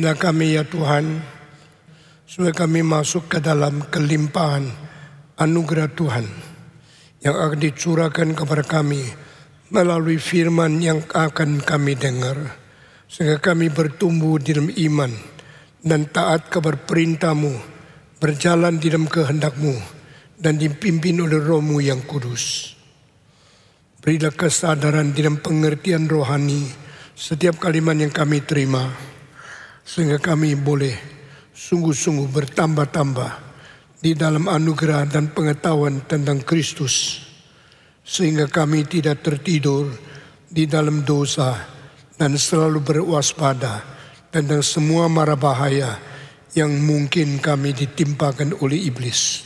Berkatilah kami ya Tuhan, supaya kami masuk ke dalam kelimpahan anugerah Tuhan yang akan dicurahkan kepada kami melalui firman yang akan kami dengar. Sehingga kami bertumbuh di dalam iman dan taat kepada perintah-Mu, berjalan di dalam kehendak-Mu dan dipimpin oleh Roh-Mu yang kudus. Berilah kesadaran di dalam pengertian rohani setiap kalimat yang kami terima, sehingga kami boleh sungguh-sungguh bertambah-tambah di dalam anugerah dan pengetahuan tentang Kristus, sehingga kami tidak tertidur di dalam dosa dan selalu berwaspada tentang semua mara bahaya yang mungkin kami ditimpakan oleh iblis.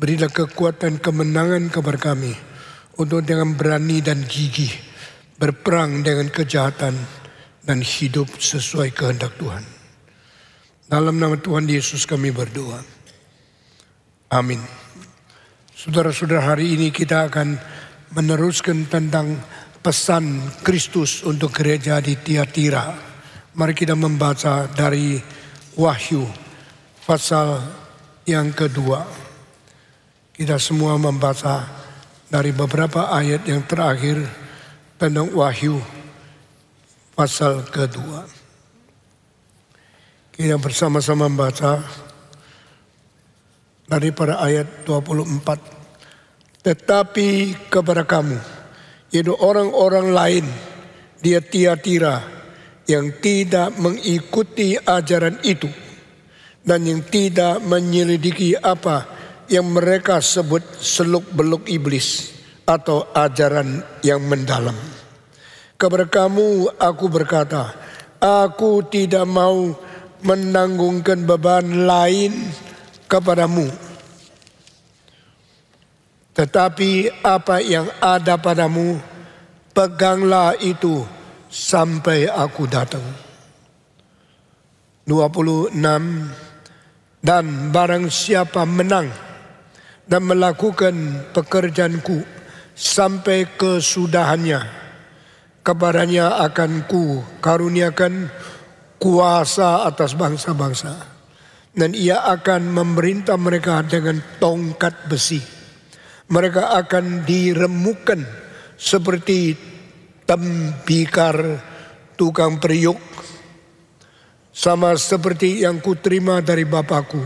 Berilah kekuatan kemenangan kepada kami untuk dengan berani dan gigih berperang dengan kejahatan dan hidup sesuai kehendak Tuhan. Dalam nama Tuhan Yesus kami berdoa. Amin. Saudara-saudara, hari ini kita akan meneruskan tentang pesan Kristus untuk gereja di Tiatira. Mari kita membaca dari Wahyu pasal yang kedua. Kita semua membaca dari beberapa ayat yang terakhir tentang Wahyu pasal kedua. Kita bersama-sama membaca daripada ayat 24. Tetapi kepada kamu, yaitu orang-orang lain di Tiatira yang tidak mengikuti ajaran itu dan yang tidak menyelidiki apa yang mereka sebut seluk-beluk iblis atau ajaran yang mendalam. Kepada kamu aku berkata, aku tidak mau menanggungkan beban lain kepadamu. Tetapi apa yang ada padamu, peganglah itu sampai aku datang. 26. Dan barang siapa menang dan melakukan pekerjaanku sampai kesudahannya, kepadanya akan ku karuniakan kuasa atas bangsa-bangsa, dan ia akan memerintah mereka dengan tongkat besi. Mereka akan diremukkan seperti tembikar tukang periuk, sama seperti yang kuterima dari Bapakku,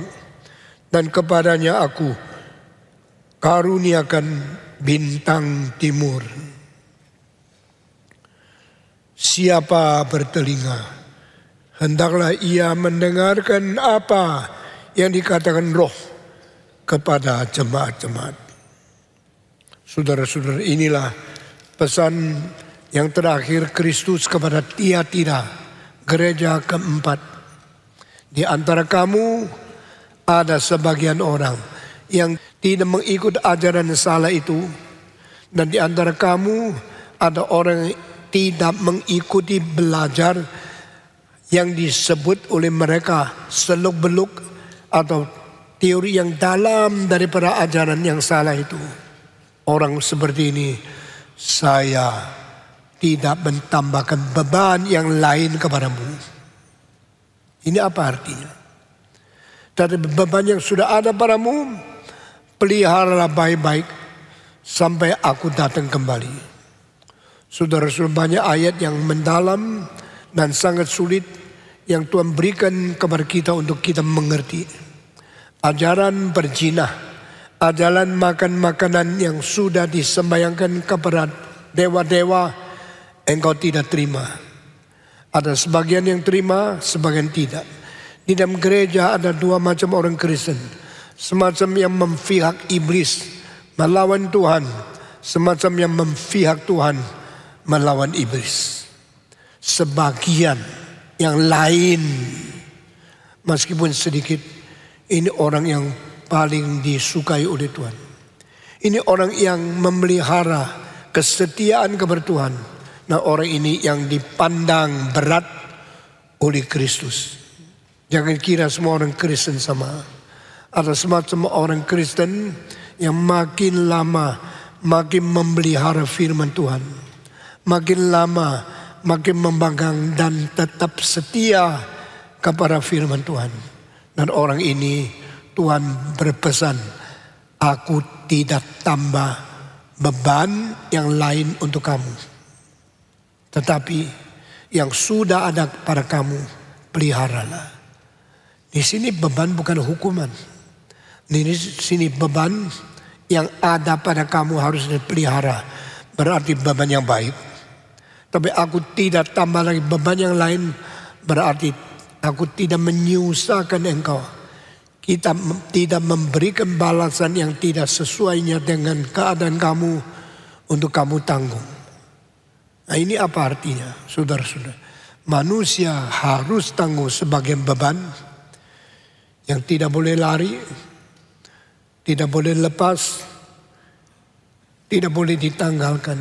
dan kepadanya aku karuniakan bintang timur. Siapa bertelinga, hendaklah ia mendengarkan apa yang dikatakan Roh kepada jemaat-jemaat. Saudara-saudara, inilah pesan yang terakhir Kristus kepada Tiatira, gereja keempat. Di antara kamu ada sebagian orang yang tidak mengikut ajaran salah itu, dan di antara kamu ada orang yang tidak mengikuti belajar yang disebut oleh mereka seluk-beluk atau teori yang dalam daripada ajaran yang salah itu. Orang seperti ini saya tidak mentambahkan beban yang lain kepadamu. Ini apa artinya? Dari beban yang sudah ada padamu, peliharalah baik-baik sampai aku datang kembali. Saudara-saudara, banyak ayat yang mendalam dan sangat sulit yang Tuhan berikan kepada kita untuk kita mengerti. Ajaran berzina, ajaran makan makanan yang sudah disembayangkan kepada dewa-dewa, engkau tidak terima. Ada sebagian yang terima, sebagian tidak. Di dalam gereja ada dua macam orang Kristen. Semacam yang memihak iblis melawan Tuhan, semacam yang memihak Tuhan melawan iblis. Sebagian yang lain, meskipun sedikit, ini orang yang paling disukai oleh Tuhan. Ini orang yang memelihara kesetiaan kepada Tuhan. Nah, orang ini yang dipandang berat oleh Kristus. Jangan kira semua orang Kristen sama. Ada semacam orang Kristen yang makin lama makin memelihara firman Tuhan. Makin lama makin membanggang dan tetap setia kepada firman Tuhan. Dan orang ini Tuhan berpesan, aku tidak tambah beban yang lain untuk kamu. Tetapi yang sudah ada pada kamu, peliharalah. Di sini beban bukan hukuman. Di sini beban yang ada pada kamu harus dipelihara. Berarti beban yang baik. Tapi aku tidak tambah lagi beban yang lain. Berarti aku tidak menyusahkan engkau. Kita tidak memberikan balasan yang tidak sesuainya dengan keadaan kamu untuk kamu tanggung. Nah, ini apa artinya, saudara-saudara? Manusia harus tanggung sebagian beban yang tidak boleh lari, tidak boleh lepas, tidak boleh ditanggalkan,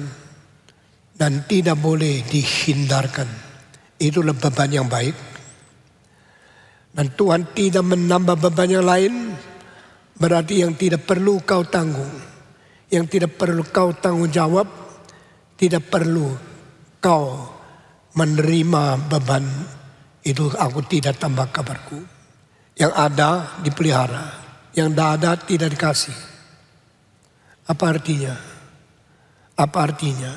dan tidak boleh dihindarkan. Itulah beban yang baik. Dan Tuhan tidak menambah beban yang lain, berarti yang tidak perlu kau tanggung, yang tidak perlu kau tanggung jawab, tidak perlu kau menerima beban itu. Aku tidak tambah kabarku. Yang ada dipelihara, yang tidak ada tidak dikasih. Apa artinya? Apa artinya?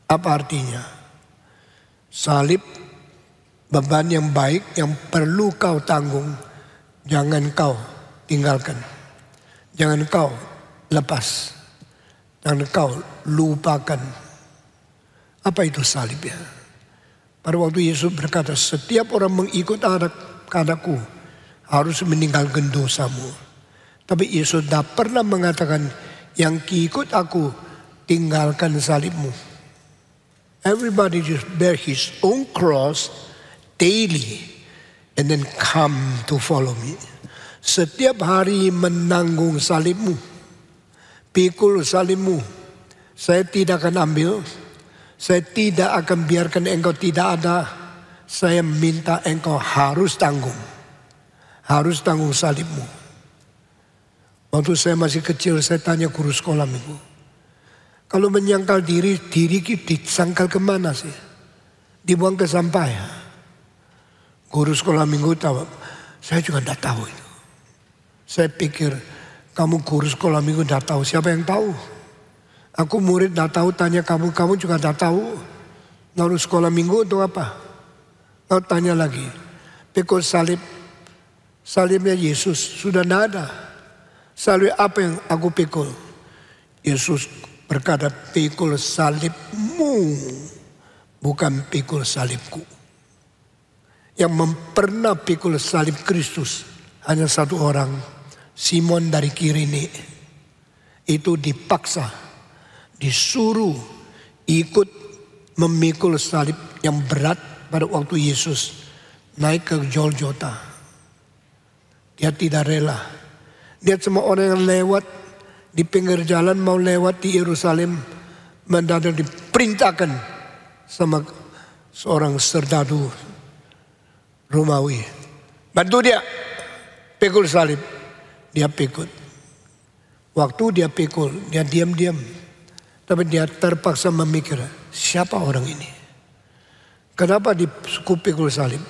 Apa artinya? Salib, beban yang baik yang perlu kau tanggung, jangan kau tinggalkan. Jangan kau lepas. Jangan kau lupakan. Apa itu salib ya? Pada waktu Yesus berkata, setiap orang mengikut aku harus meninggalkan dosamu. Tapi Yesus tidak pernah mengatakan, yang ikut aku tinggalkan salibmu. Everybody just bear his own cross daily and then come to follow me. Setiap hari menanggung salibmu, pikul salibmu. Saya tidak akan ambil, saya tidak akan biarkan engkau tidak ada. Saya minta engkau harus tanggung, harus tanggung salibmu. Waktu saya masih kecil, saya tanya guru sekolah minggu, kalau menyangkal diri disangkal kemana sih? Dibuang ke sampah ya? Guru sekolah minggu tahu, saya juga tidak tahu itu. Saya pikir kamu guru sekolah minggu tidak tahu, siapa yang tahu? Aku murid tidak tahu, tanya kamu juga tidak tahu. Lalu sekolah minggu untuk apa? Lalu tanya lagi, pikul salib, salibnya Yesus sudah tidak ada. Salib apa yang aku pikul? Yesus berkata, pikul salibmu, bukan pikul salibku. Yang pernah pikul salib Kristus hanya satu orang, Simon dari Kirene. Itu dipaksa, disuruh ikut memikul salib yang berat pada waktu Yesus naik ke Golgota. Dia tidak rela. Lihat semua orang yang lewat di pinggir jalan mau lewat di Yerusalem, mendadak diperintahkan sama seorang serdadu Romawi, bantu dia pikul salib. Dia pikul. Waktu dia pikul, dia diam-diam. Tapi dia terpaksa memikir, siapa orang ini? Kenapa dipikul salib?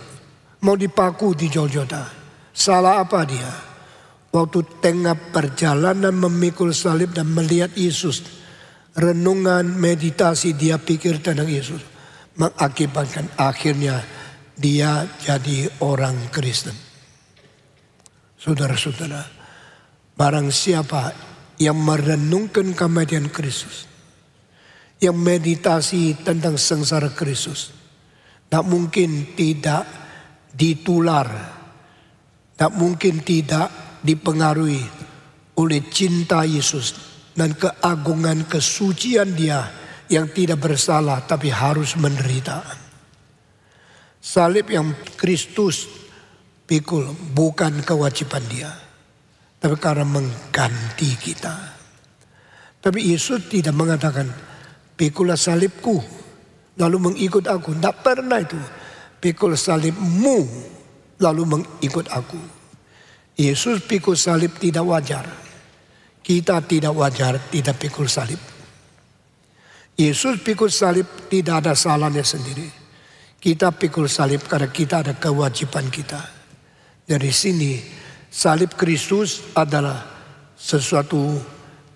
Mau dipaku di Golgota. Salah apa dia? Waktu tengah perjalanan memikul salib dan melihat Yesus, renungan, meditasi dia pikir tentang Yesus, mengakibatkan akhirnya dia jadi orang Kristen. Saudara-saudara, barang siapa yang merenungkan kematian Kristus, yang meditasi tentang sengsara Kristus, tak mungkin tidak ditular, tak mungkin tidak dipengaruhi oleh cinta Yesus dan keagungan kesucian dia yang tidak bersalah tapi harus menderita. Salib yang Kristus pikul bukan kewajiban dia, tapi karena mengganti kita. Tapi Yesus tidak mengatakan, pikulah salibku lalu mengikut aku. Tidak pernah itu. Pikul salibmu lalu mengikut aku. Yesus pikul salib tidak wajar. Kita tidak wajar tidak pikul salib. Yesus pikul salib tidak ada salahnya sendiri. Kita pikul salib karena kita ada kewajiban kita. Dari sini salib Kristus adalah sesuatu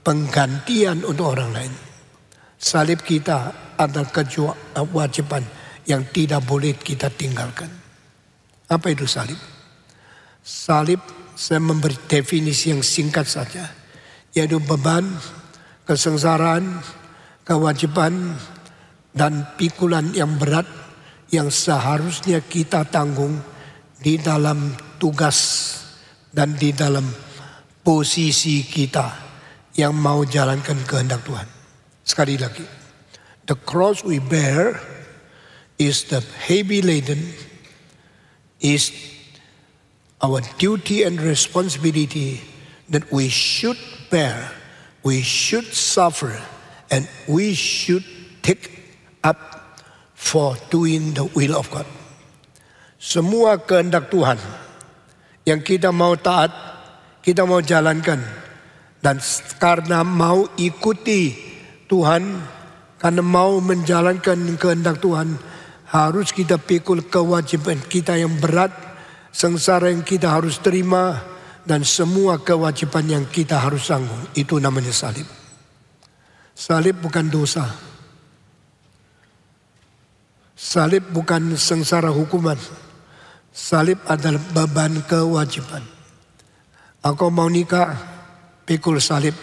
penggantian untuk orang lain. Salib kita adalah kewajiban yang tidak boleh kita tinggalkan. Apa itu salib? Salib, saya memberi definisi yang singkat saja, yaitu beban, kesengsaraan, kewajiban, dan pikulan yang berat yang seharusnya kita tanggung di dalam tugas dan di dalam posisi kita yang mau jalankan kehendak Tuhan. Sekali lagi, the cross we bear is the heavy laden, is our duty and responsibility that we should bear, we should suffer, and we should take up for doing the will of God. Semua kehendak Tuhan yang kita mau taat, kita mau jalankan, dan karena mau ikuti Tuhan, karena mau menjalankan kehendak Tuhan, harus kita pikul kewajiban kita yang berat, sengsara yang kita harus terima, dan semua kewajiban yang kita harus tanggung. Itu namanya salib. Salib bukan dosa. Salib bukan sengsara hukuman. Salib adalah beban kewajiban. Aku mau nikah, pikul salib.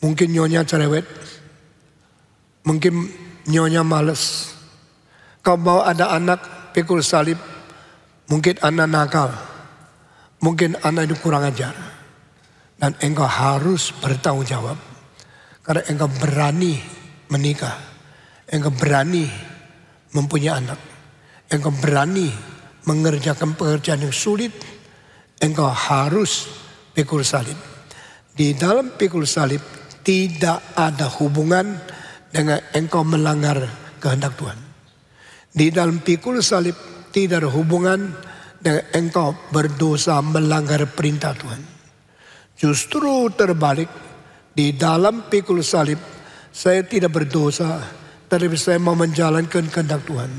Mungkin nyonya cerewet, mungkin nyonya malas. Kau mau ada anak, pikul salib. Mungkin anak nakal, mungkin anak itu kurang ajar. Dan engkau harus bertanggung jawab. Karena engkau berani menikah, engkau berani mempunyai anak, engkau berani mengerjakan pekerjaan yang sulit, engkau harus pikul salib. Di dalam pikul salib tidak ada hubungan dengan engkau melanggar kehendak Tuhan. Di dalam pikul salib tidak ada hubungan dengan engkau berdosa melanggar perintah Tuhan. Justru terbalik, di dalam pikul salib saya tidak berdosa, tapi saya mau menjalankan kehendak Tuhan.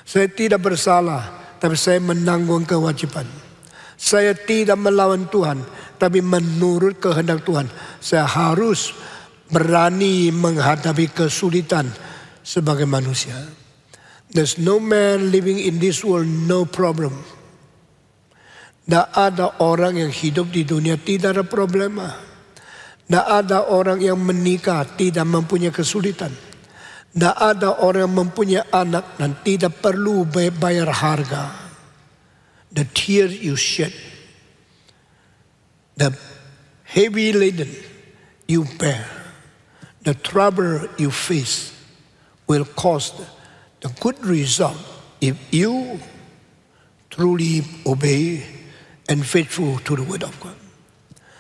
Saya tidak bersalah, tapi saya menanggung kewajiban. Saya tidak melawan Tuhan, tapi menurut kehendak Tuhan. Saya harus berani menghadapi kesulitan sebagai manusia. There's no man living in this world, no problem. Tidak ada orang yang hidup di dunia tidak ada problema. Tidak ada orang yang menikah tidak mempunyai kesulitan. Tidak ada orang yang mempunyai anak dan tidak perlu bayar harga. The tears you shed, the heavy laden you bear, the trouble you face will cost the good result if you truly obey and faithful to the word of God.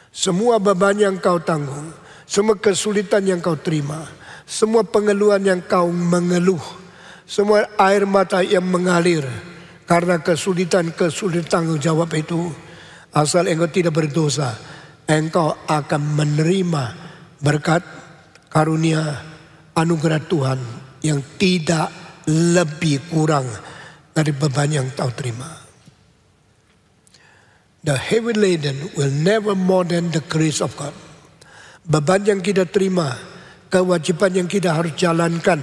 Semua beban yang kau tanggung, semua kesulitan yang kau terima, semua pengeluhan yang kau mengeluh, semua air mata yang mengalir karena kesulitan tanggung jawab itu, asal engkau tidak berdosa, engkau akan menerima berkat karunia anugerah Tuhan yang tidak lebih kurang dari beban yang kau terima. The heavy laden will never more than the grace of God. Beban yang kita terima, kewajiban yang kita harus jalankan,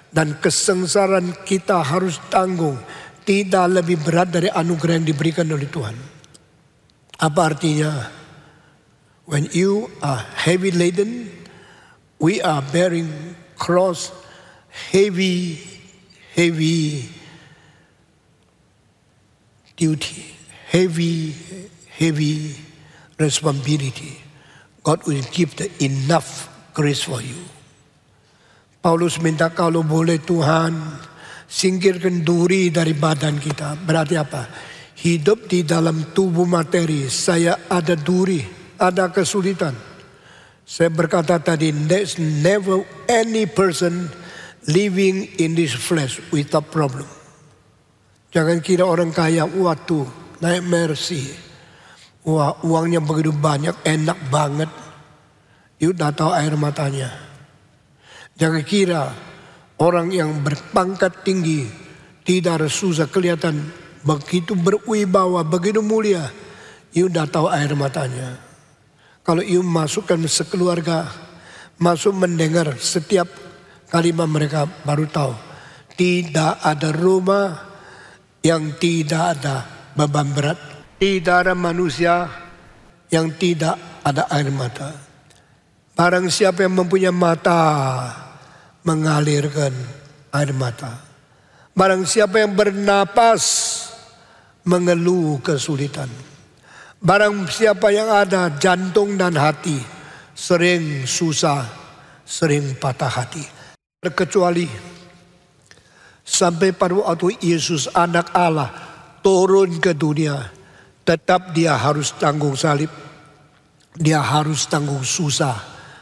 dan kesengsaraan kita harus tanggung tidak lebih berat dari anugerah yang diberikan oleh Tuhan. Apa artinya? When you are heavy laden, we are bearing cross, heavy duty, heavy responsibility. God will give the enough grace for you. Paulus minta kalau boleh Tuhan singkirkan duri dari badan kita. Berarti apa? Hidup di dalam tubuh materi, saya ada duri, ada kesulitan. Saya berkata tadi, there's never any person living in this flesh without problem. Jangan kira orang kaya, waktu naik Mercy, wah uangnya begitu banyak, enak banget. You udah tahu air matanya. Jangan kira orang yang berpangkat tinggi Tidak ada susah, kelihatan begitu berwibawa, begitu mulia. You udah tahu air matanya. Kalau you masukkan sekeluarga, masuk mendengar setiap kalimat mereka, baru tahu. Tidak ada rumah yang tidak ada beban berat. Tidak ada manusia yang tidak ada air mata. Barang siapa yang mempunyai mata, mengalirkan air mata. Barang siapa yang bernapas, mengeluh kesulitan. Barang siapa yang ada jantung dan hati, sering susah, sering patah hati. Kecuali sampai pada waktu Yesus anak Allah turun ke dunia, tetap dia harus tanggung salib. Dia harus tanggung susah,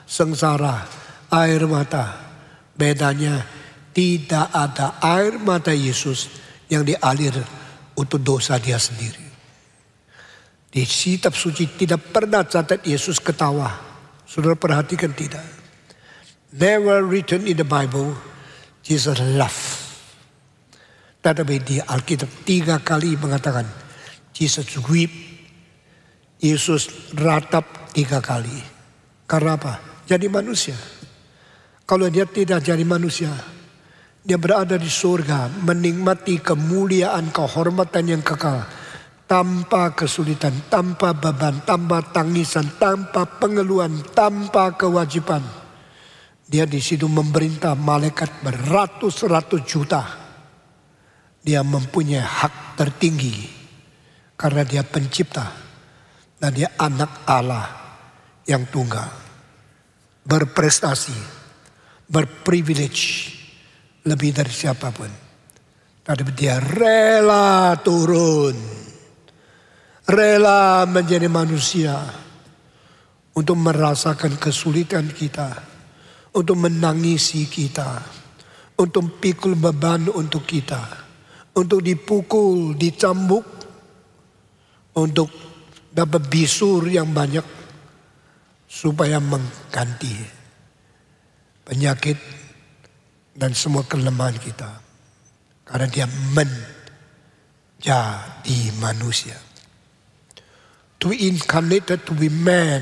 sengsara, air mata. Bedanya tidak ada air mata Yesus yang dialir untuk dosa dia sendiri. Di kitab suci tidak pernah catat Yesus ketawa. Saudara perhatikan tidak. Never written in the Bible Jesus laugh. Tetapi di Alkitab 3 kali mengatakan Jesus weep. Yesus ratap 3 kali. Karena apa? Jadi manusia. Kalau dia tidak jadi manusia, dia berada di surga, menikmati kemuliaan, kehormatan yang kekal, tanpa kesulitan, tanpa beban, tanpa tangisan, tanpa pengeluhan, tanpa kewajiban. Dia di situ memerintah malaikat beratus-ratus juta. Dia mempunyai hak tertinggi karena dia pencipta dan dia anak Allah yang tunggal, berprestasi, berprivilege lebih dari siapapun. Tapi dia rela turun, rela menjadi manusia untuk merasakan kesulitan kita, untuk menangisi kita, untuk pikul beban untuk kita, untuk dipukul, dicambuk, untuk dapat bisur yang banyak supaya mengganti penyakit dan semua kelemahan kita. Karena dia menjadi manusia. To incarnate, to be man.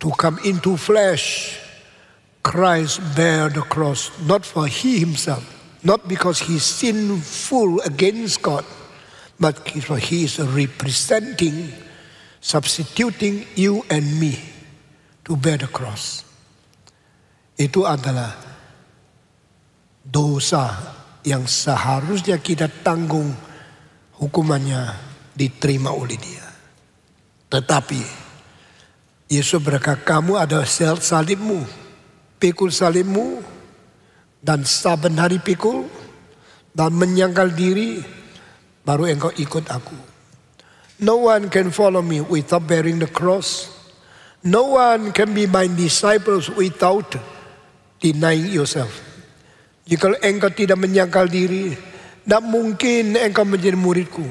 To come into flesh. Christ bear the cross. Not for he himself. Not because he is sinful against God. But because he is representing, substituting you and me to bear the cross. Itu adalah dosa yang seharusnya kita tanggung, hukumannya diterima oleh dia. Tetapi Yesus berkata, kamu ada salibmu, pikul salibmu, dan saben hari pikul, dan menyangkal diri, baru engkau ikut aku. No one can follow me without bearing the cross. No one can be my disciples without denying yourself. Jika engkau tidak menyangkal diri, tidak mungkin engkau menjadi muridku.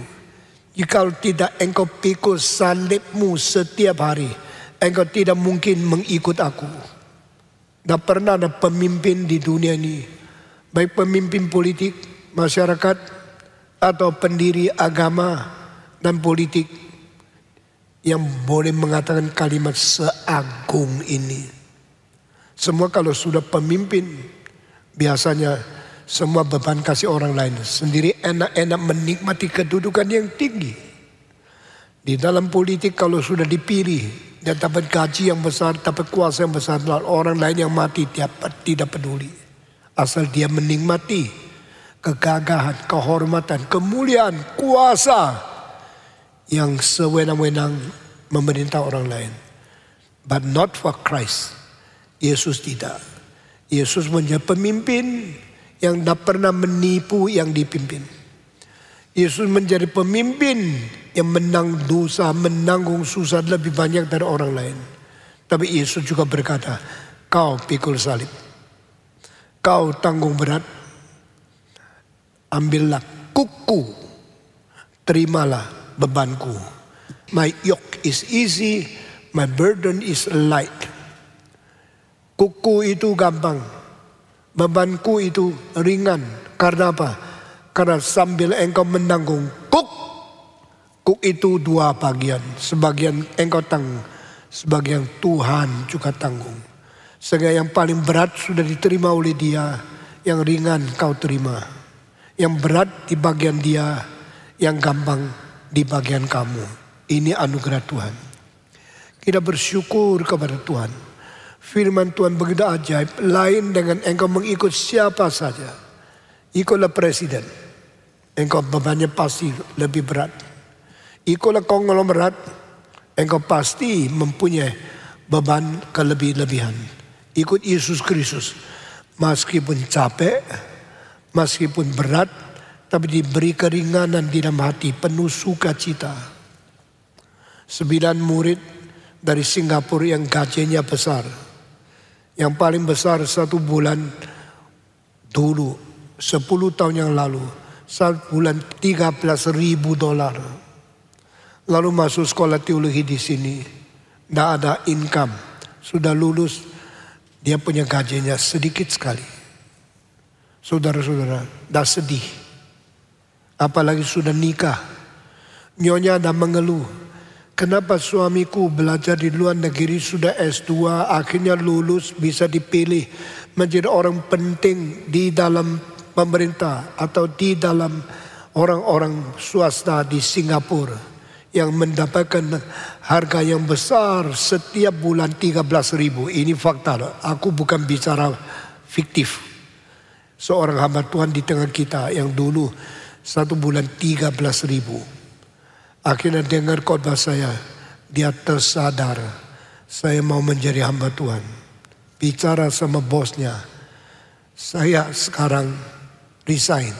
Jika tidak engkau pikul salibmu setiap hari, engkau tidak mungkin mengikut aku. Tidak pernah ada pemimpin di dunia ini, baik pemimpin politik, masyarakat, atau pendiri agama dan politik, yang boleh mengatakan kalimat seagung ini. Semua kalau sudah pemimpin, biasanya semua beban kasih orang lain. Sendiri enak-enak menikmati kedudukan yang tinggi. Di dalam politik kalau sudah dipilih, dan dapat gaji yang besar, dapat kuasa yang besar, orang lain yang mati tidak peduli. Asal dia menikmati kegagahan, kehormatan, kemuliaan, kuasa yang sewenang-wenang memerintah orang lain. But not for Christ. Yesus tidak. Yesus menjadi pemimpin yang tidak pernah menipu yang dipimpin. Yesus menjadi pemimpin yang menang dosa, menanggung susah lebih banyak dari orang lain. Tapi Yesus juga berkata, kau pikul salib, kau tanggung berat, ambillah kuku, terimalah bebanku. My yoke is easy, my burden is light. Kuku itu gampang, Bebanku itu ringan. Karena apa? Karena sambil engkau menanggung kuk itu 2 bagian. Sebagian engkau tanggung, sebagian Tuhan juga tanggung. Sehingga yang paling berat sudah diterima oleh Dia, yang ringan kau terima. Yang berat di bagian Dia, yang gampang di bagian kamu. Ini anugerah Tuhan. Kita bersyukur kepada Tuhan. Firman Tuhan begitu ajaib. Lain dengan engkau mengikut siapa saja. Ikutlah presiden. Engkau bebannya pasti lebih berat. Ikutlah konglomerat. Engkau pasti mempunyai beban kelebih-lebihan. Ikut Yesus Kristus. Meskipun capek, meskipun berat, tapi diberi keringanan di dalam hati, penuh sukacita. 9 murid dari Singapura yang gajinya besar. Yang paling besar 1 bulan dulu, 10 tahun yang lalu. 1 bulan $13,000. Lalu masuk sekolah teologi di sini. Tidak ada income. Sudah lulus, dia punya gajinya sedikit sekali. Saudara-saudara, dah sedih. Apalagi sudah nikah. Nyonya dah mengeluh. Kenapa suamiku belajar di luar negeri sudah S2, akhirnya lulus, bisa dipilih menjadi orang penting di dalam pemerintah atau di dalam orang-orang swasta di Singapura yang mendapatkan harga yang besar setiap bulan 13.000. Ini fakta. Aku bukan bicara fiktif. Seorang hamba Tuhan di tengah kita yang dulu 1 bulan 13.000. Akhirnya dengar khotbah saya, dia tersadar saya mau menjadi hamba Tuhan. Bicara sama bosnya, saya sekarang resign.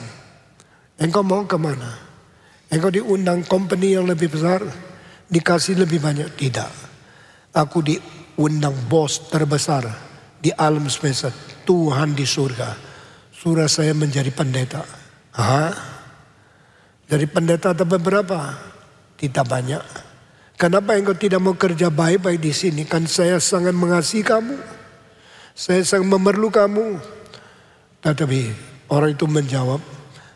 Engkau mau kemana? Engkau diundang company yang lebih besar, dikasih lebih banyak? Tidak. Aku diundang bos terbesar di alam semesta, Tuhan di surga. Suruh saya menjadi pendeta. Dari pendeta ada beberapa. Tidak banyak. Kenapa engkau tidak mau kerja baik-baik di sini? Kan saya sangat mengasihi kamu. Saya sangat memerlukan kamu. Tetapi orang itu menjawab,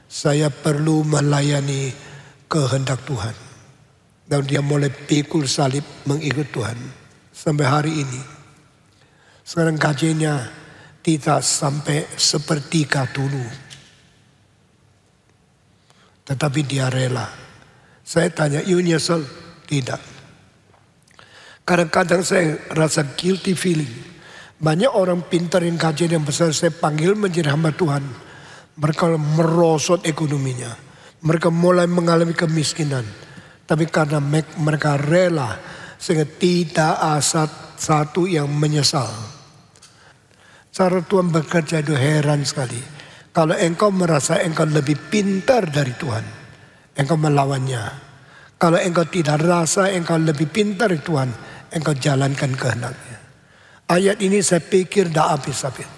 saya perlu melayani kehendak Tuhan. Dan dia mulai pikul salib mengikut Tuhan. Sampai hari ini. Sekarang gajinya tidak sampai sepertiga dulu. Tetapi dia rela. Saya tanya, you nyesel? Tidak. Kadang-kadang saya rasa guilty feeling. Banyak orang pintar yang gaji yang besar saya panggil menjadi hamba Tuhan. Mereka merosot ekonominya. Mereka mulai mengalami kemiskinan. Tapi karena mereka rela, sehingga tidak ada satu yang menyesal. Cara Tuhan bekerja itu heran sekali. Kalau engkau merasa engkau lebih pintar dari Tuhan, engkau melawannya. Kalau engkau tidak rasa engkau lebih pintar dari Tuhan, engkau jalankan kehendaknya. Ayat ini saya pikir tidak habis-habis.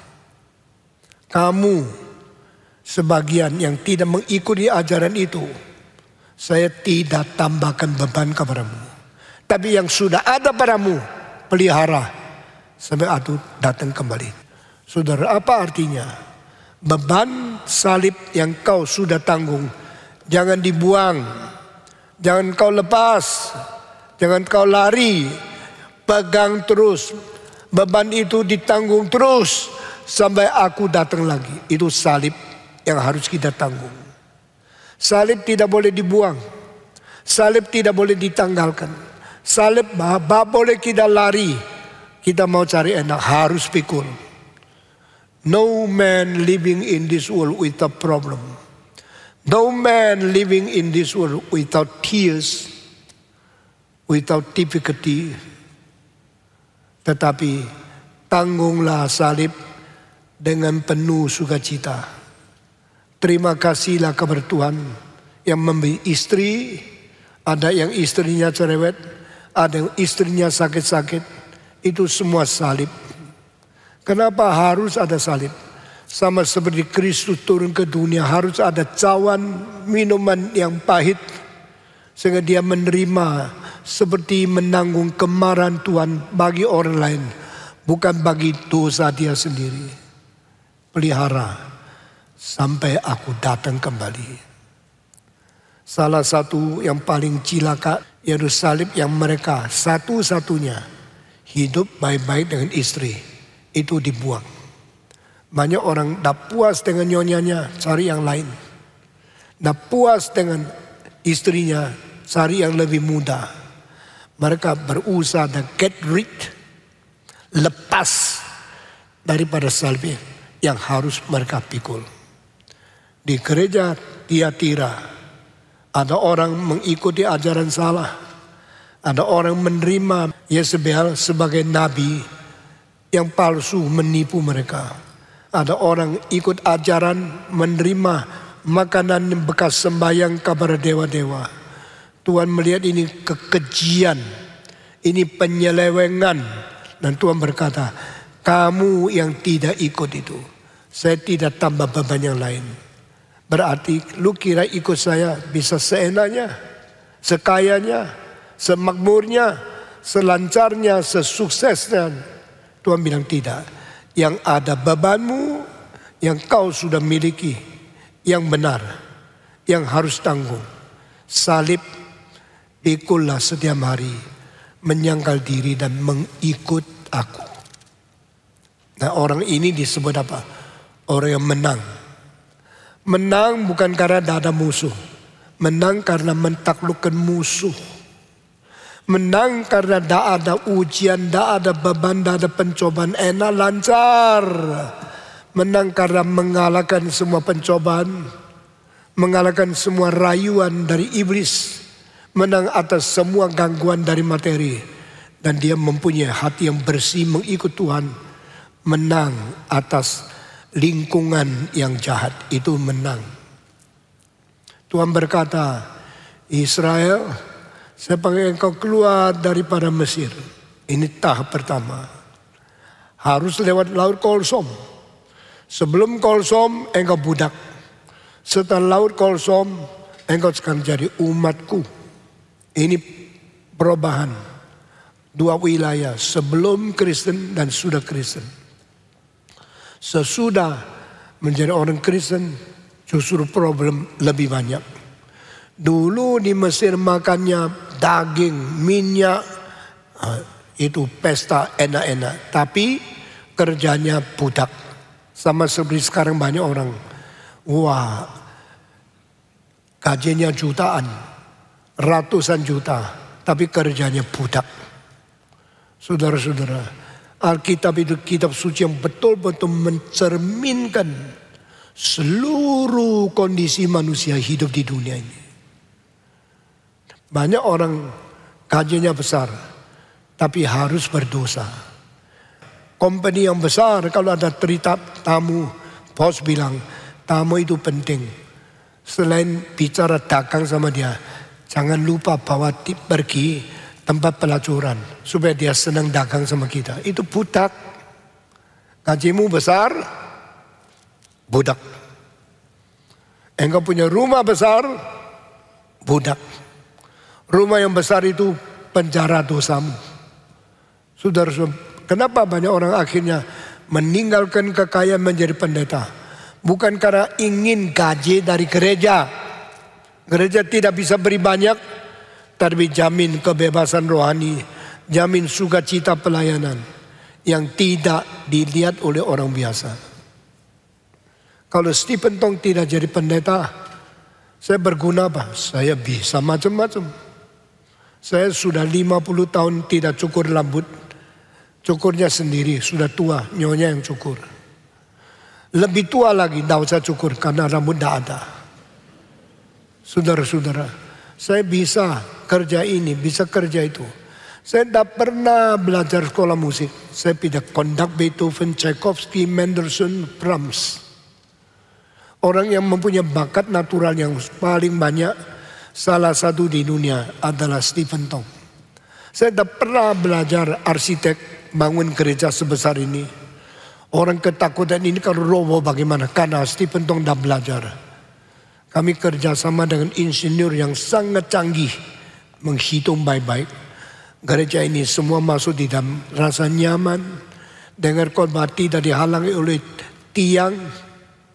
Kamu sebagian yang tidak mengikuti ajaran itu, saya tidak tambahkan beban kepadamu. Tapi yang sudah ada padamu, pelihara sampai aku datang kembali. Saudara, apa artinya? Beban salib yang kau sudah tanggung, jangan dibuang, jangan kau lepas, jangan kau lari, pegang terus. Beban itu ditanggung terus sampai aku datang lagi. Itu salib yang harus kita tanggung. Salib tidak boleh dibuang, salib tidak boleh ditanggalkan. Salib boleh kita lari, kita mau cari enak harus pikul. No man living in this world without problem. No man living in this world without tears, without difficulty. Tetapi tanggunglah salib dengan penuh sukacita. Terima kasihlah kepada Tuhan yang memberi istri. Ada yang istrinya cerewet, ada yang istrinya sakit-sakit. Itu semua salib. Kenapa harus ada salib? Sama seperti Kristus turun ke dunia, harus ada cawan minuman yang pahit. Sehingga dia menerima seperti menanggung kemarahan Tuhan bagi orang lain. Bukan bagi dosa dia sendiri. pelihara sampai aku datang kembali. Salah satu yang paling cilaka yaitu salib yang mereka satu-satunya hidup baik-baik dengan istri itu dibuang. Banyak orang tak puas dengan nyonyanya, cari yang lain. Tak puas dengan istrinya, cari yang lebih muda. Mereka berusaha dan get rid, lepas daripada salib yang harus mereka pikul. Di gereja Tiatira ada orang mengikuti ajaran salah. Ada orang menerima Yezebel sebagai nabi yang palsu menipu mereka. Ada orang ikut ajaran menerima makanan bekas sembahyang kepada dewa-dewa. Tuhan melihat ini kekejian, ini penyelewengan. Dan Tuhan berkata, kamu yang tidak ikut itu, saya tidak tambah beban yang lain. Berarti lu kira ikut saya bisa seenaknya, sekayanya, semakmurnya, selancarnya, sesuksesnya. Tuhan bilang tidak. Yang ada bebanmu, yang kau sudah miliki, yang benar, yang harus tanggung. Salib, pikulah setiap hari, menyangkal diri dan mengikut aku. Nah, orang ini disebut apa? Orang yang menang. Menang bukan karena tidak ada musuh. Menang karena mentaklukkan musuh. Menang karena tidak ada ujian, tidak ada beban, tidak ada pencobaan, enak, lancar. Menang karena mengalahkan semua pencobaan, mengalahkan semua rayuan dari iblis, menang atas semua gangguan dari materi. Dan dia mempunyai hati yang bersih mengikut Tuhan. Menang atas lingkungan yang jahat, itu menang. Tuhan berkata, Israel, saya panggil engkau keluar daripada Mesir. Ini tahap pertama. Harus lewat Laut Kolsom. Sebelum Kolsom, engkau budak. Setelah Laut Kolsom, engkau sekarang jadi umatku. Ini perubahan. Dua wilayah, sebelum Kristen dan sudah Kristen. Sesudah menjadi orang Kristen, justru problem lebih banyak. Dulu di Mesir makannya daging, minyak, itu pesta enak-enak. Tapi kerjanya budak. Sama seperti sekarang banyak orang, wah gajinya jutaan, ratusan juta, tapi kerjanya budak. Saudara-saudara, Alkitab itu kitab suci yang betul-betul mencerminkan seluruh kondisi manusia hidup di dunia ini. Banyak orang gajinya besar, tapi harus berdosa. Company yang besar, kalau ada tamu, bos bilang, tamu itu penting. Selain bicara dagang sama dia, jangan lupa bawa tip pergi tempat pelacuran, supaya dia senang dagang sama kita. Itu budak. Gajimu besar, budak. Engkau punya rumah besar, budak. Rumah yang besar itu penjara dosamu. Saudara-saudara, kenapa banyak orang akhirnya meninggalkan kekayaan menjadi pendeta? Bukan karena ingin gaji dari gereja. Gereja tidak bisa beri banyak, tapi jamin kebebasan rohani, jamin sukacita pelayanan yang tidak dilihat oleh orang biasa. Kalau Stephen Tong tidak jadi pendeta, saya berguna apa? Saya bisa macam-macam. Saya sudah 50 tahun tidak cukur rambut. Cukurnya sendiri, sudah tua, nyonya yang cukur. Lebih tua lagi, tidak usah cukur karena rambut tidak ada. Saudara-saudara, saya bisa kerja ini, bisa kerja itu. Saya tidak pernah belajar sekolah musik. Saya tidak kondak Beethoven, Tchaikovsky, Mendelssohn, Brahms. Orang yang mempunyai bakat natural yang paling banyak, salah satu di dunia adalah Stephen Tong. Saya tidak pernah belajar arsitek, bangun gereja sebesar ini. Orang ketakutan ini kalau roboh bagaimana? Karena Stephen Tong tidak belajar. Kami kerjasama dengan insinyur yang sangat canggih, menghitung baik-baik. Gereja ini semua masuk di dalam rasa nyaman, dengar khotbah tidak dihalangi oleh tiang,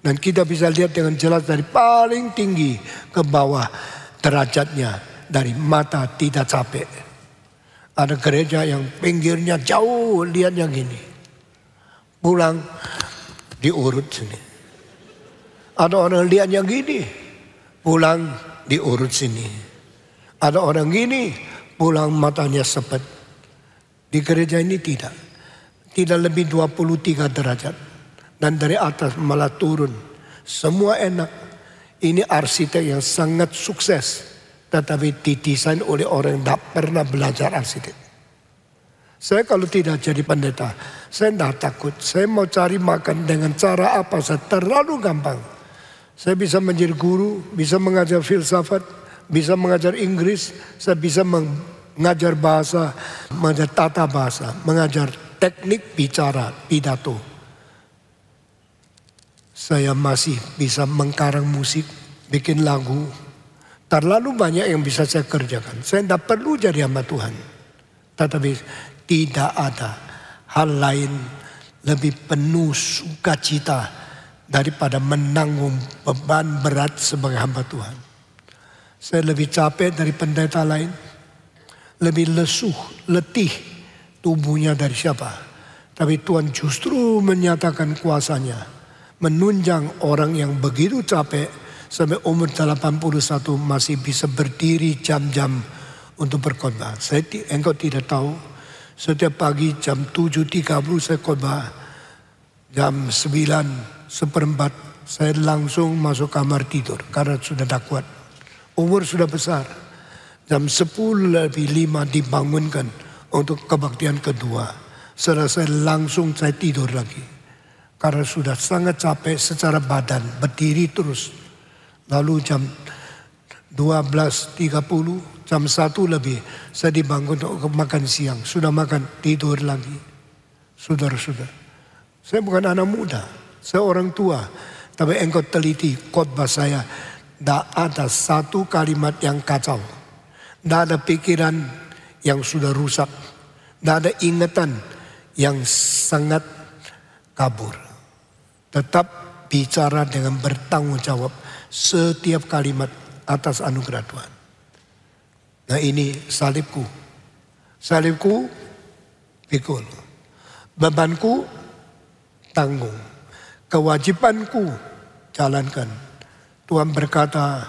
dan kita bisa lihat dengan jelas dari paling tinggi ke bawah derajatnya, dari mata tidak capek. Ada gereja yang pinggirnya jauh, lihat yang ini, pulang diurut sini. Ada orang lihat yang gini, pulang diurut sini. Ada orang gini, pulang matanya sepet. Di gereja ini tidak lebih 23 derajat. Dan dari atas malah turun. Semua enak. Ini arsitek yang sangat sukses. Tetapi didesain oleh orang yang tidak pernah belajar arsitek. Saya kalau tidak jadi pendeta, saya tidak takut. Saya mau cari makan dengan cara apa saja, terlalu gampang. Saya bisa menjadi guru, bisa mengajar filsafat, bisa mengajar Inggris, saya bisa mengajar bahasa, mengajar tata bahasa, mengajar teknik bicara, pidato. Saya masih bisa mengkarang musik, bikin lagu. Terlalu banyak yang bisa saya kerjakan. Saya tidak perlu jadi hamba Tuhan. Tetapi tidak ada hal lain lebih penuh sukacita daripada menanggung beban berat sebagai hamba Tuhan. Saya lebih capek dari pendeta lain. Lebih lesuh, letih tubuhnya dari siapa. Tapi Tuhan justru menyatakan kuasanya. Menunjang orang yang begitu capek sampai umur 81 masih bisa berdiri jam-jam untuk berkhotbah. Engkau tidak tahu, setiap pagi jam 7.30 saya khotbah, jam 9:15 saya langsung masuk kamar tidur karena sudah tak kuat. Umur sudah besar. Jam 10:05 dibangunkan untuk kebaktian kedua. Selesai langsung saya tidur lagi. Karena sudah sangat capek secara badan, berdiri terus. Lalu jam 12.30, jam 1 lebih, saya dibangun untuk makan siang. Sudah makan, tidur lagi. Saudara-saudara, saya bukan anak muda, saya orang tua. Tapi engkau teliti khotbah saya, tidak ada satu kalimat yang kacau. Tidak ada pikiran yang sudah rusak. Tidak ada ingatan yang sangat kabur. Tetap bicara dengan bertanggung jawab setiap kalimat atas anugerah Tuhan. Nah ini salibku. Salibku pikul. Bebanku tanggung. Kewajibanku jalankan. Tuhan berkata,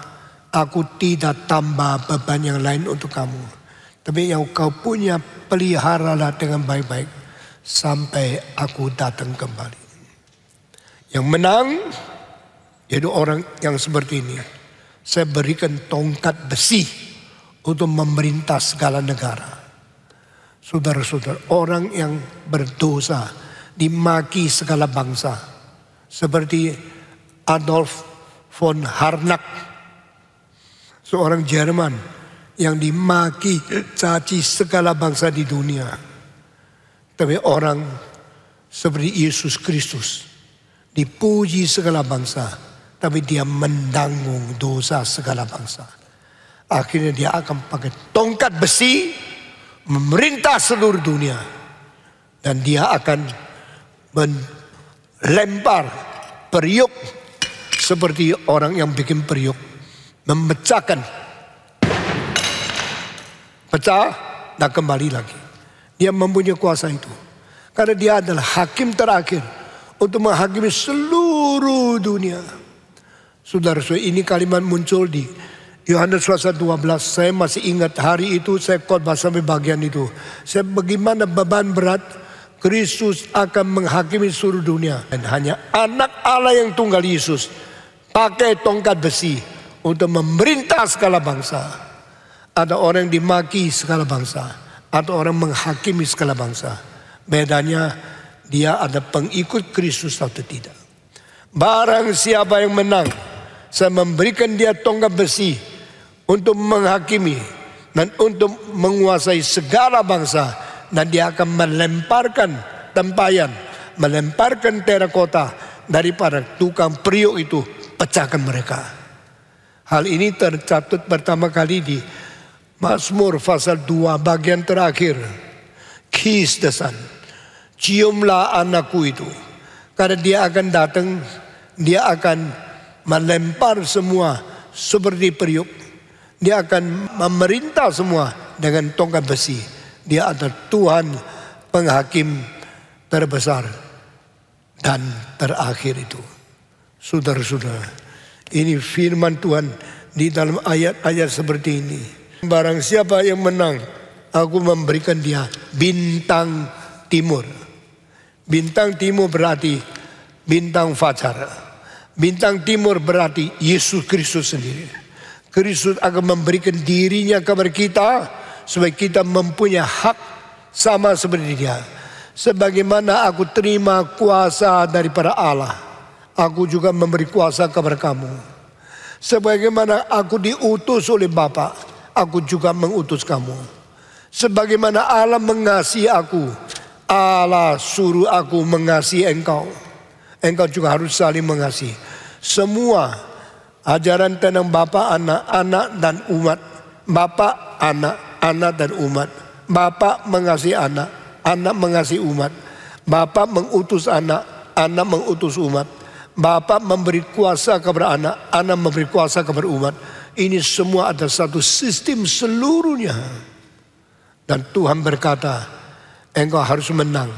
aku tidak tambah beban yang lain untuk kamu. Tapi yang kau punya peliharalah dengan baik-baik sampai aku datang kembali. Yang menang, yaitu orang yang seperti ini. Saya berikan tongkat besi untuk memerintah segala negara. Saudara-saudara, orang yang berdosa dimaki segala bangsa. Seperti Adolf von Harnack, seorang Jerman yang dimaki caci segala bangsa di dunia. Tapi orang seperti Yesus Kristus dipuji segala bangsa, tapi dia menanggung dosa segala bangsa. Akhirnya dia akan pakai tongkat besi memerintah seluruh dunia. Dan dia akan melempar periuk seperti orang yang bikin periuk. Memecahkan. Pecah dan kembali lagi. Dia mempunyai kuasa itu. Karena dia adalah hakim terakhir untuk menghakimi seluruh dunia. Saudara-saudara, ini kalimat muncul di Yohanes pasal 12. Saya masih ingat hari itu saya khotbah sampai bagian itu. Saya bagaimana beban berat Kristus akan menghakimi seluruh dunia. Dan hanya anak Allah yang tunggal Yesus pakai tongkat besi untuk memerintah segala bangsa. Ada orang yang dimaki segala bangsa. Ada orang menghakimi segala bangsa. Bedanya dia ada pengikut Kristus atau tidak. Barang siapa yang menang, saya memberikan dia tongkat besi untuk menghakimi dan untuk menguasai segala bangsa. Dan dia akan melemparkan tempayan, melemparkan terakota daripada tukang periuk itu, pecahkan mereka. Hal ini tercatat pertama kali di Mazmur pasal 2 bagian terakhir. Kiss the Son. Ciumlah anakku itu. Karena dia akan datang, dia akan melempar semua seperti periuk. Dia akan memerintah semua dengan tongkat besi. Dia adalah Tuhan penghakim terbesar dan terakhir itu. Saudara-saudara, ini firman Tuhan di dalam ayat-ayat seperti ini. Barang siapa yang menang, aku memberikan dia bintang timur. Bintang timur berarti bintang fajar. Bintang timur berarti Yesus Kristus sendiri. Kristus akan memberikan dirinya kepada kita supaya kita mempunyai hak sama seperti dia. Sebagaimana aku terima kuasa daripada Allah, aku juga memberi kuasa kepada kamu. Sebagaimana aku diutus oleh Bapa, aku juga mengutus kamu. Sebagaimana Allah mengasihi aku, Allah suruh aku mengasihi engkau. Engkau juga harus saling mengasihi. Semua ajaran tentang Bapa, anak, anak dan umat. Bapa, anak, anak dan umat. Bapa mengasihi anak, anak mengasihi umat. Bapa mengutus anak, anak mengutus umat. Bapa memberi kuasa kepada anak, anak memberi kuasa kepada umat. Ini semua ada satu sistem seluruhnya. Dan Tuhan berkata, engkau harus menang.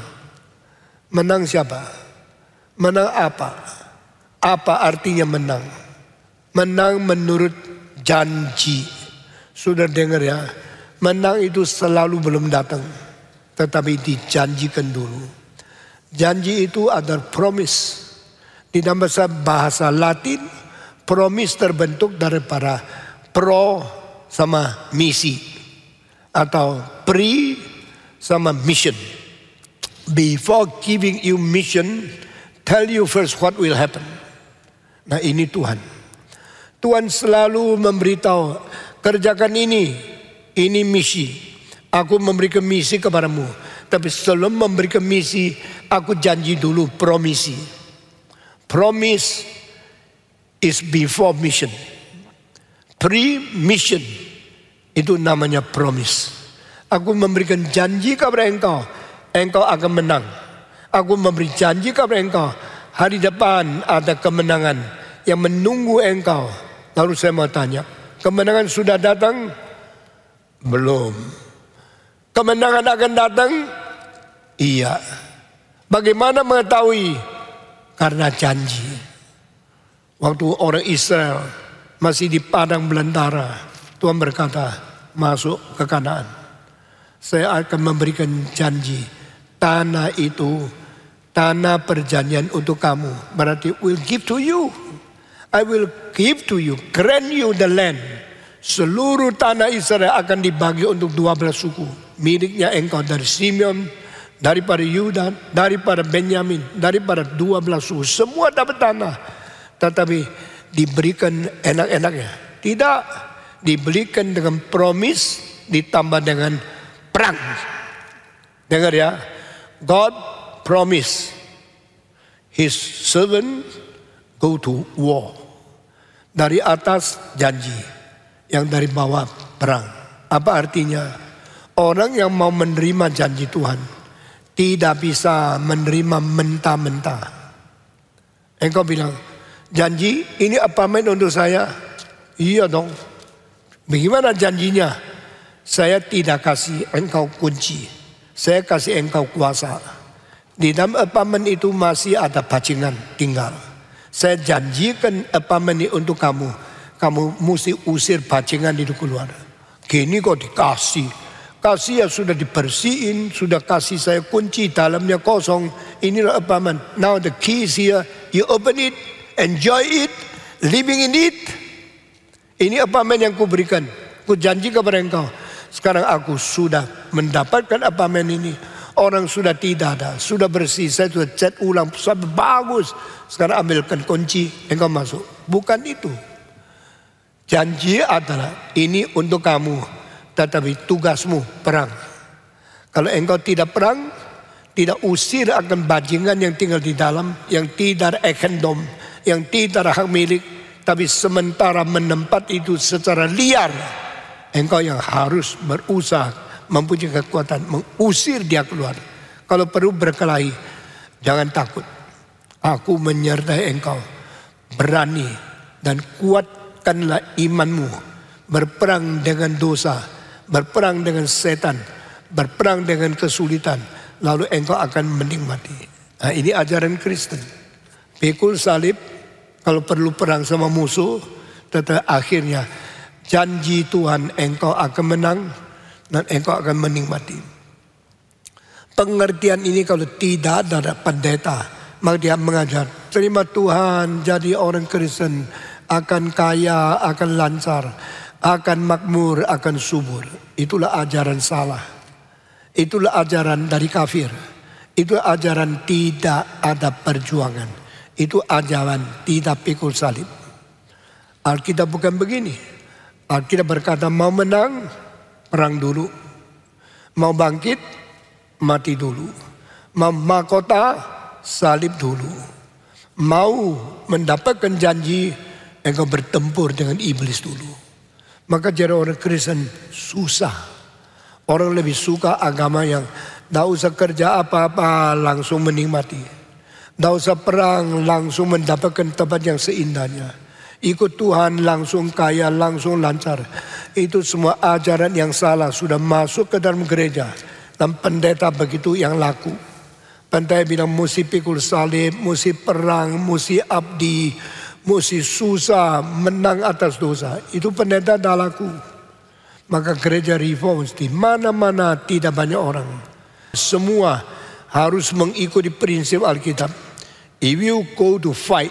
Menang siapa? Menang apa? Apa artinya menang? Menang menurut janji. Sudah dengar ya? Menang itu selalu belum datang, tetapi dijanjikan dulu. Janji itu adalah promise. Di dalam bahasa Latin, promise terbentuk daripada pro sama misi, atau pre sama mission. Before giving you mission, tell you first what will happen. Nah, ini Tuhan. Tuhan selalu memberitahu, kerjakan ini misi. Aku memberikan misi kepadamu. Tapi sebelum memberikan misi, aku janji dulu promisi. Promise is before mission. Pre-mission itu namanya promise. Aku memberikan janji kepada engkau, engkau akan menang. Aku memberi janji kepada engkau, hari depan ada kemenangan yang menunggu engkau. Lalu saya mau tanya, kemenangan sudah datang? Belum. Kemenangan akan datang? Iya. Bagaimana mengetahui? Karena janji. Waktu orang Israel masih di padang belantara, Tuhan berkata, masuk ke Kanaan. Saya akan memberikan janji. Tanah itu, tanah perjanjian untuk kamu. Berarti will give to you. I will give to you, grant you the land. Seluruh tanah Israel akan dibagi untuk 12 suku. Miliknya engkau dari Simeon, daripada Yuda, daripada Benyamin, daripada 12 suku. Semua dapat tanah. Tetapi diberikan enak-enaknya. Tidak, diberikan dengan promise ditambah dengan perang. Dengar ya. God promise his servant go to war. Dari atas janji, yang dari bawah perang. Apa artinya? Orang yang mau menerima janji Tuhan tidak bisa menerima mentah-mentah. Engkau bilang, janji ini apartemen untuk saya. Iya dong. Bagaimana janjinya? Saya tidak kasih engkau kunci. Saya kasih engkau kuasa. Di dalam apartemen itu masih ada bajingan tinggal. Saya janjikan apartemen ini untuk kamu. Kamu mesti usir bajingan itu keluar. Gini kok dikasih. Kasih ya sudah dibersihin. Sudah kasih saya kunci, dalamnya kosong. Inilah apartemen. Now the key is here. You open it. Enjoy it. Living in it. Ini apartemen yang kuberikan. Ku janji kepada engkau. Sekarang aku sudah mendapatkan apartemen ini. Orang sudah tidak ada, sudah bersih. Saya sudah cat ulang, sampai bagus. Sekarang ambilkan kunci, engkau masuk. Bukan itu. Janji adalah ini untuk kamu, tetapi tugasmu perang. Kalau engkau tidak perang, tidak usir akan bajingan yang tinggal di dalam, yang tidak ekendom, yang tidak hak milik, tapi sementara menempat itu secara liar. Engkau yang harus berusaha, mempunyai kekuatan, mengusir dia keluar. Kalau perlu berkelahi, jangan takut. Aku menyertai engkau. Berani dan kuatkanlah imanmu. Berperang dengan dosa, berperang dengan setan, berperang dengan kesulitan. Lalu engkau akan menikmati. Nah, ini ajaran Kristen. Pikul salib, kalau perlu perang sama musuh, tetapi akhirnya janji Tuhan engkau akan menang dan engkau akan menikmati. Pengertian ini kalau tidak ada pendeta, maka dia mengajar, terima Tuhan, jadi orang Kristen akan kaya, akan lancar, akan makmur, akan subur. Itulah ajaran salah. Itulah ajaran dari kafir. Itu ajaran tidak ada perjuangan. Itu ajaran tidak pikul salib. Alkitab bukan begini. Alkitab berkata mau menang, perang dulu. Mau bangkit, mati dulu. Mau mahkota, salib dulu. Mau mendapatkan janji, engkau bertempur dengan iblis dulu. Maka jadi orang Kristen susah. Orang lebih suka agama yang tidak usah kerja apa-apa langsung menikmati. Tidak usah perang langsung mendapatkan tempat yang seindahnya. Ikut Tuhan langsung kaya, langsung lancar. Itu semua ajaran yang salah sudah masuk ke dalam gereja. Dan pendeta begitu yang laku. Pendeta bilang mesti pikul salib, mesti perang, mesti abdi, mesti susah, menang atas dosa. Itu pendeta dah laku. Maka gereja reform di mana-mana tidak banyak orang. Semua harus mengikuti prinsip Alkitab. If you go to fight,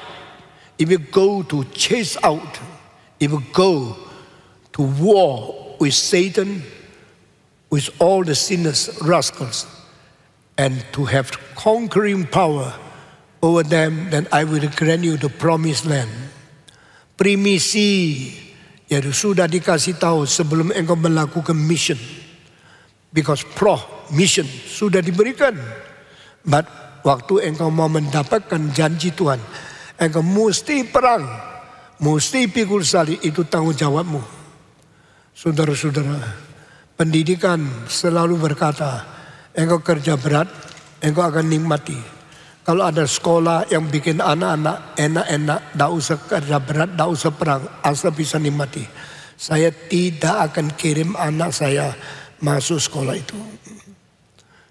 if you go to chase out, if you go to war with Satan, with all the sinners, rascals, and to have conquering power over them, then I will grant you the promised land. Primisi, yaitu sudah dikasih tahu sebelum engkau melakukan mission. Because mission sudah diberikan. But waktu engkau mau mendapatkan janji Tuhan, engkau mesti perang, mesti pikul salib, itu tanggung jawabmu. Saudara-saudara, pendidikan selalu berkata, engkau kerja berat, engkau akan nikmati. Kalau ada sekolah yang bikin anak-anak enak-enak, tidak usah kerja berat, tidak usah perang, asal bisa nikmati. Saya tidak akan kirim anak saya masuk sekolah itu.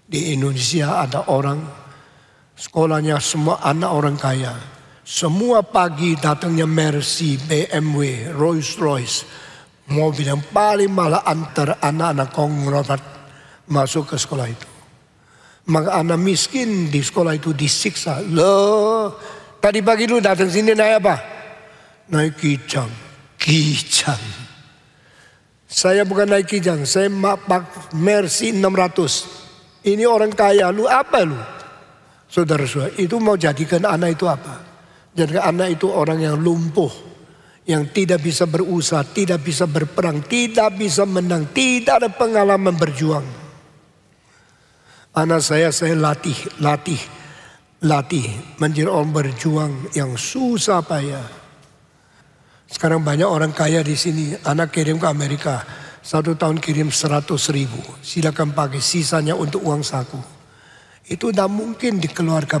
Di Indonesia ada orang, sekolahnya semua anak orang kaya. Semua pagi datangnya Mercy, BMW, Rolls Royce. Mobil yang paling mahal antar anak-anak konglomerat masuk ke sekolah itu. Maka anak miskin di sekolah itu disiksa. Loh, tadi pagi lu datang sini naik apa? Naik kijang. Kijang. Saya bukan naik kijang, saya pak Mercy 600. Ini orang kaya, lu apa lu? Saudara-saudara, itu mau jadikan anak itu apa? Jadikan anak itu orang yang lumpuh, yang tidak bisa berusaha, tidak bisa berperang, tidak bisa menang, tidak ada pengalaman berjuang. Anak saya latih menjadi orang berjuang yang susah payah. Sekarang banyak orang kaya di sini, anak kirim ke Amerika, 1 tahun kirim 100.000, silakan pakai, sisanya untuk uang saku. Itu tidak mungkin di keluarga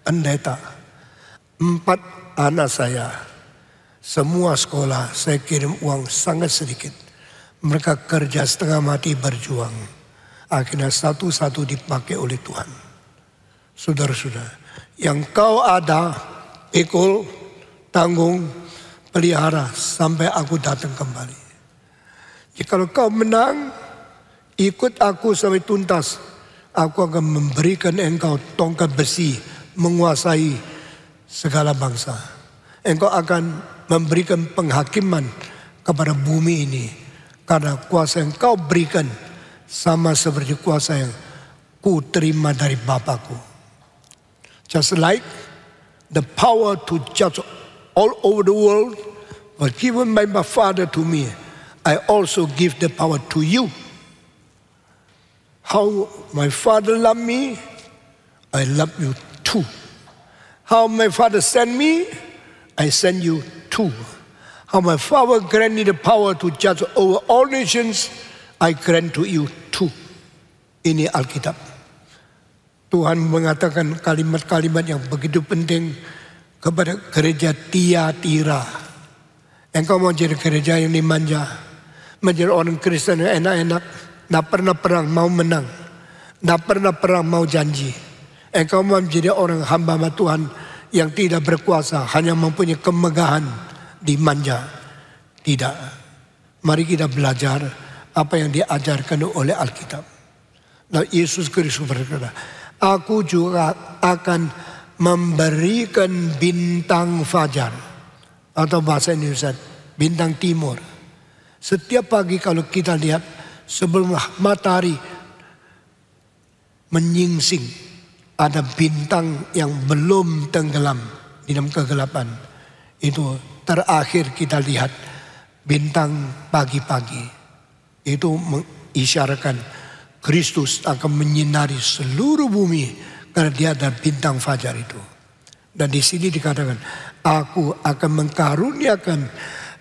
pendeta. 4 anak saya, semua sekolah saya kirim uang sangat sedikit. Mereka kerja setengah mati berjuang. Akhirnya satu-satu dipakai oleh Tuhan. Saudara-saudara, yang kau ada, pikul, tanggung, pelihara sampai aku datang kembali. Jika kau menang, ikut aku sampai tuntas. Aku akan memberikan engkau tongkat besi, menguasai segala bangsa. Engkau akan memberikan penghakiman kepada bumi ini. Karena kuasa yang kau berikan sama seperti kuasa yang ku terima dari Bapakku. Just like the power to judge all over the world was given by my Father to me, I also give the power to you. How my Father loved me, I love you too. How my Father sent me, I send you too. How my Father granted me the power to judge over all nations, I grant to you too. Ini Alkitab. Tuhan mengatakan kalimat-kalimat yang begitu penting kepada gereja Tiatira. Engkau mau jadi gereja yang dimanja, menjadi orang Kristen yang enak-enak, tidak pernah perang mau menang, tidak pernah perang mau janji. Engkau mau menjadi orang hamba Tuhan yang tidak berkuasa, hanya mempunyai kemegahan, dimanja. Tidak. Mari kita belajar apa yang diajarkan oleh Alkitab. Nah, Yesus Kristus berkata, aku juga akan memberikan bintang fajar, atau bahasa Indonesia bintang timur. Setiap pagi kalau kita lihat sebelum matahari menyingsing, ada bintang yang belum tenggelam di dalam kegelapan. Itu terakhir kita lihat bintang pagi-pagi. Itu mengisyaratkan Kristus akan menyinari seluruh bumi karena dia ada bintang fajar itu. Dan di sini dikatakan, aku akan mengkaruniakan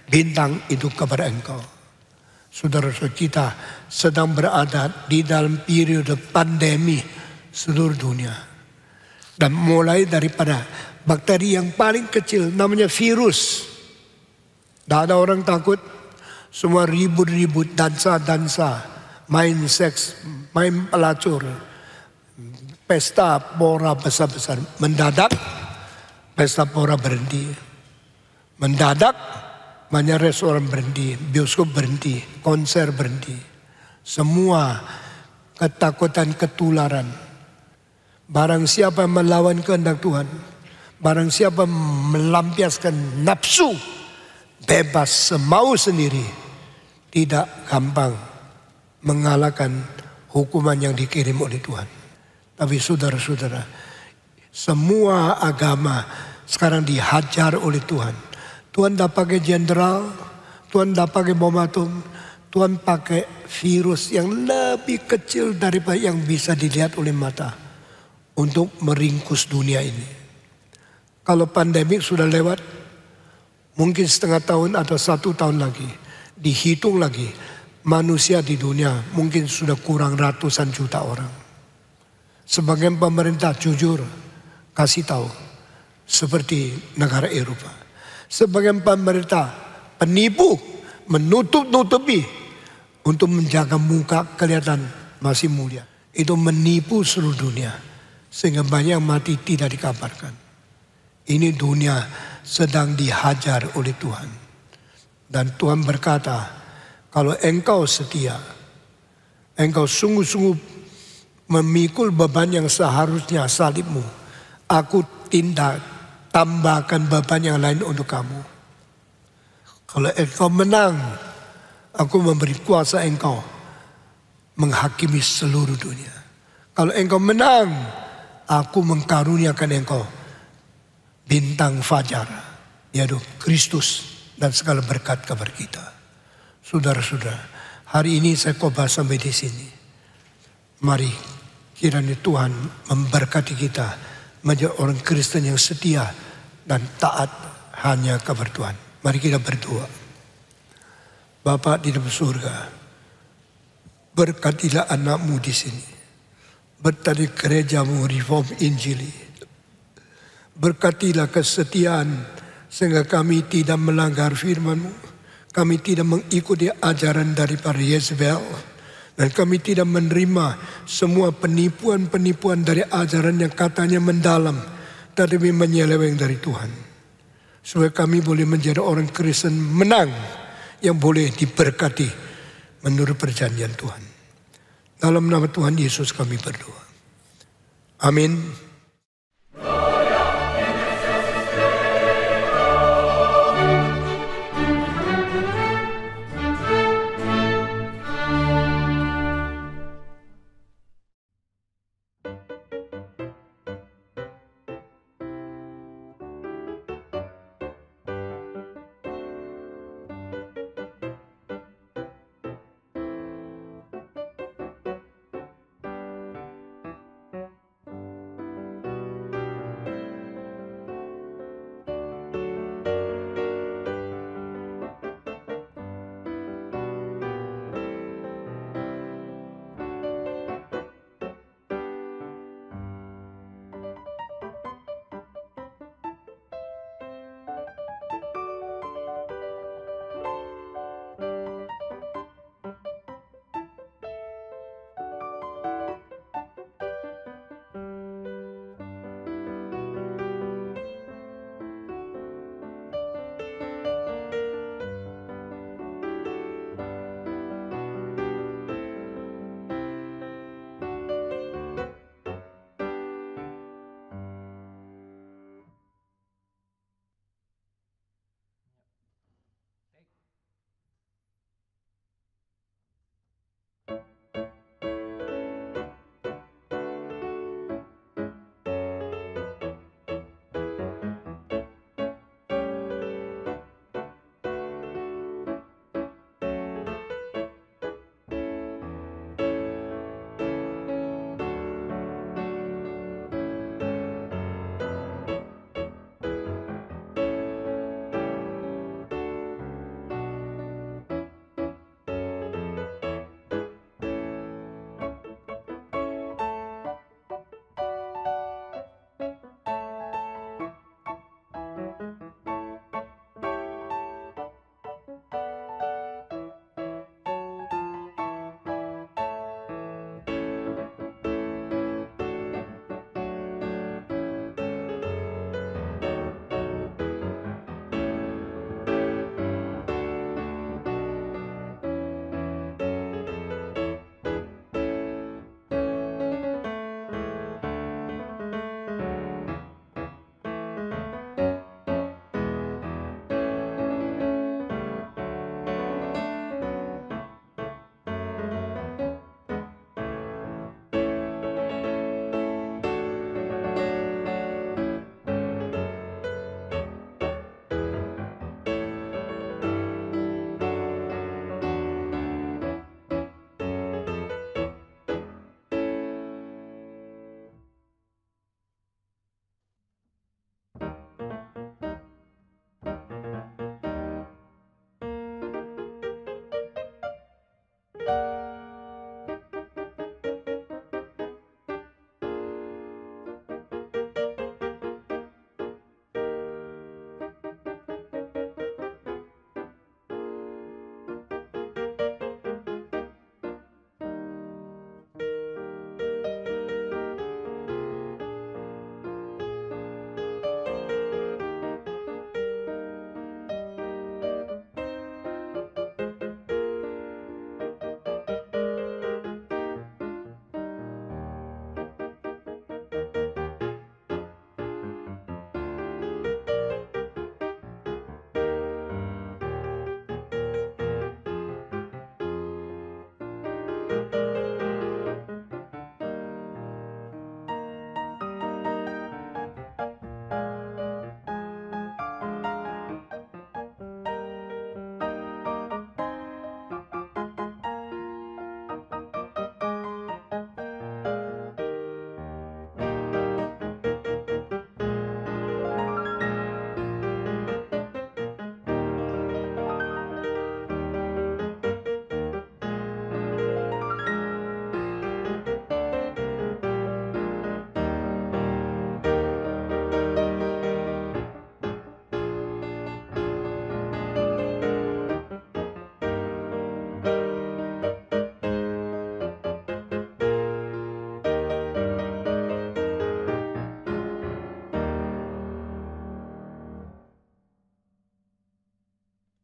bintang itu kepada engkau. Saudara-saudara, kita sedang berada di dalam periode pandemi seluruh dunia. Dan mulai daripada bakteri yang paling kecil namanya virus. Tidak ada orang takut. Semua ribut-ribut, dansa-dansa, main seks, main pelacur, pesta pora besar-besar. Mendadak pesta pora berhenti. Mendadak banyak restoran berhenti, bioskop berhenti, konser berhenti. Semua ketakutan ketularan. Barang siapa melawan kehendak Tuhan, barang siapa melampiaskan nafsu, bebas semau sendiri, tidak gampang mengalahkan hukuman yang dikirim oleh Tuhan. Tapi saudara-saudara, semua agama sekarang dihajar oleh Tuhan. Tuhan tidak pakai jenderal, Tuhan tidak pakai bom atom, Tuhan pakai virus yang lebih kecil daripada yang bisa dilihat oleh mata untuk meringkus dunia ini. Kalau pandemik sudah lewat, mungkin setengah tahun atau 1 tahun lagi, dihitung lagi manusia di dunia mungkin sudah kurang ratusan juta orang. Sebagian pemerintah jujur kasih tahu seperti negara Eropa. Sebagian pemerintah penipu, menutup-nutupi untuk menjaga muka kelihatan masih mulia. Itu menipu seluruh dunia sehingga banyak yang mati tidak dikabarkan. Ini dunia sedang dihajar oleh Tuhan. Dan Tuhan berkata, kalau engkau setia, engkau sungguh-sungguh memikul beban yang seharusnya salibmu, aku tambahkan beban yang lain untuk kamu. Kalau engkau menang, aku memberi kuasa engkau menghakimi seluruh dunia. Kalau engkau menang, aku mengkaruniakan engkau bintang fajar, yaitu Kristus dan segala berkat kabar kita. Saudara-saudara, hari ini saya khotbah sampai di sini. Mari kiranya Tuhan memberkati kita menjadi orang Kristen yang setia dan taat hanya kabar Tuhan. Mari kita berdoa. Bapa di dalam surga, berkatilah anakmu di sini. Berkati gerejamu Reform Injili. Berkatilah kesetiaan sehingga kami tidak melanggar firman-Mu. Kami tidak mengikuti ajaran daripada Yezebel. Dan kami tidak menerima semua penipuan-penipuan dari ajaran yang katanya mendalam, tetapi menyeleweng dari Tuhan. Supaya kami boleh menjadi orang Kristen menang yang boleh diberkati menurut perjanjian Tuhan. Dalam nama Tuhan Yesus kami berdoa. Amin.